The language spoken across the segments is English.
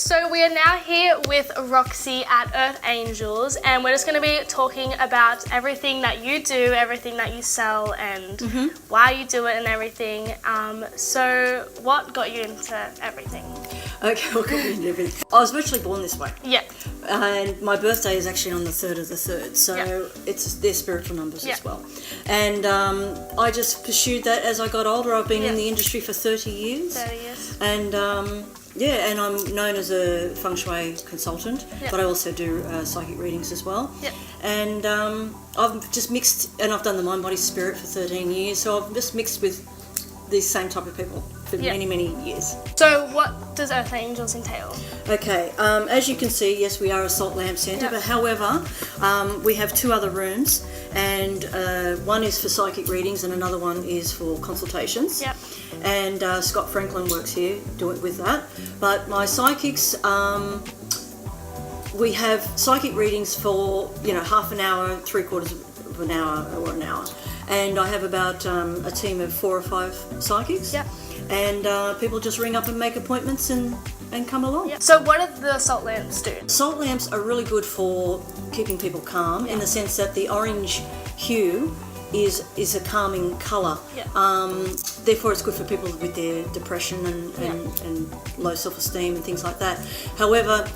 So we are now here with Roxy at Earth Angels, and we're just going to be talking about everything that you do, everything that you sell, and why you do it and everything. So what got you into everything? Okay, what got me into everything? I was virtually born this way. Yeah. And my birthday is actually on the 3rd of the 3rd, so they're spiritual numbers as well. And I just pursued that as I got older. I've been in the industry for 30 years. 30 years. And and I'm known as a Feng Shui Consultant, but I also do psychic readings as well. Yep. And I've just mixed, and I've done the Mind, Body, Spirit for 13 years, so I've just mixed with these same type of people for many, many years. So what does Earth Angels entail? Okay, as you can see, yes, we are a salt lamp centre, but however, we have 2 other rooms, and one is for psychic readings and another one is for consultations. Yep. And Scott Franklin works here doing with that. But my psychics, we have psychic readings for half an hour, 3/4 of an hour, or an hour. And I have about a team of 4 or 5 psychics. Yep. And people just ring up and make appointments and come along. Yep. So what do the salt lamps do? Salt lamps are really good for keeping people calm in the sense that the orange hue is a calming colour. Therefore it's good for people with their depression and low self-esteem and things like that. However,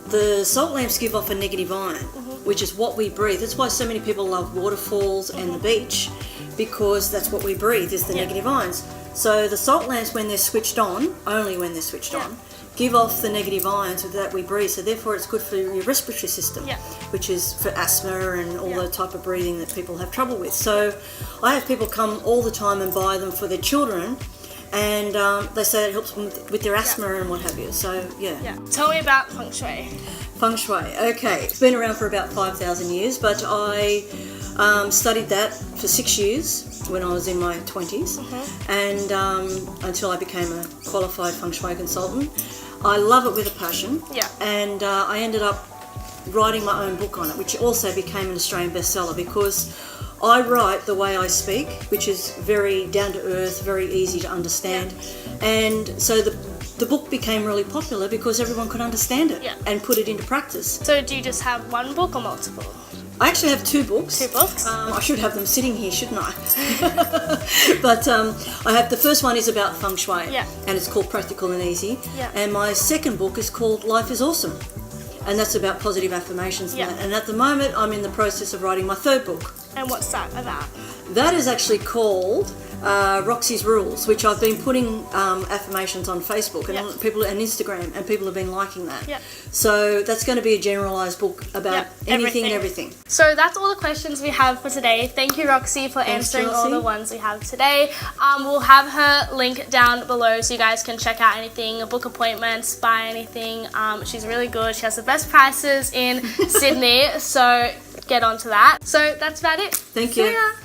the salt lamps give off a negative ion, which is what we breathe. That's why so many people love waterfalls and the beach, because that's what we breathe, is the negative ions. So the salt lamps, when they're switched on, only when they're switched on, give off the negative ions that we breathe. So therefore it's good for your respiratory system, which is for asthma and all the type of breathing that people have trouble with. So I have people come all the time and buy them for their children, and they say it helps them with their asthma and what have you. So Tell me about Feng Shui. Feng Shui, okay. It's been around for about 5,000 years, but I studied that for 6 years when I was in my 20s, and until I became a qualified Feng Shui consultant. I love it with a passion, and I ended up writing my own book on it, which also became an Australian bestseller, because I write the way I speak, which is very down to earth, very easy to understand, and so the book became really popular because everyone could understand it and put it into practice. So do you just have one book or multiple? I actually have 2 books. 2 books? I should have them sitting here, shouldn't I? But I have, the first one is about Feng Shui, and it's called Practical and Easy. And my second book is called Life is Awesome, and that's about positive affirmations. And at the moment, I'm in the process of writing my 3rd book. And what's that about? That is actually called Roxy's Rules, which I've been putting affirmations on Facebook and people and Instagram, and people have been liking that. So that's going to be a generalised book about anything and everything. So that's all the questions we have for today. Thank you, Roxy, for answering all the ones we have today. We'll have her link down below so you guys can check out anything, book appointments, buy anything. She's really good. She has the best prices in Sydney, so get on to that. So that's about it. Thank you. See ya.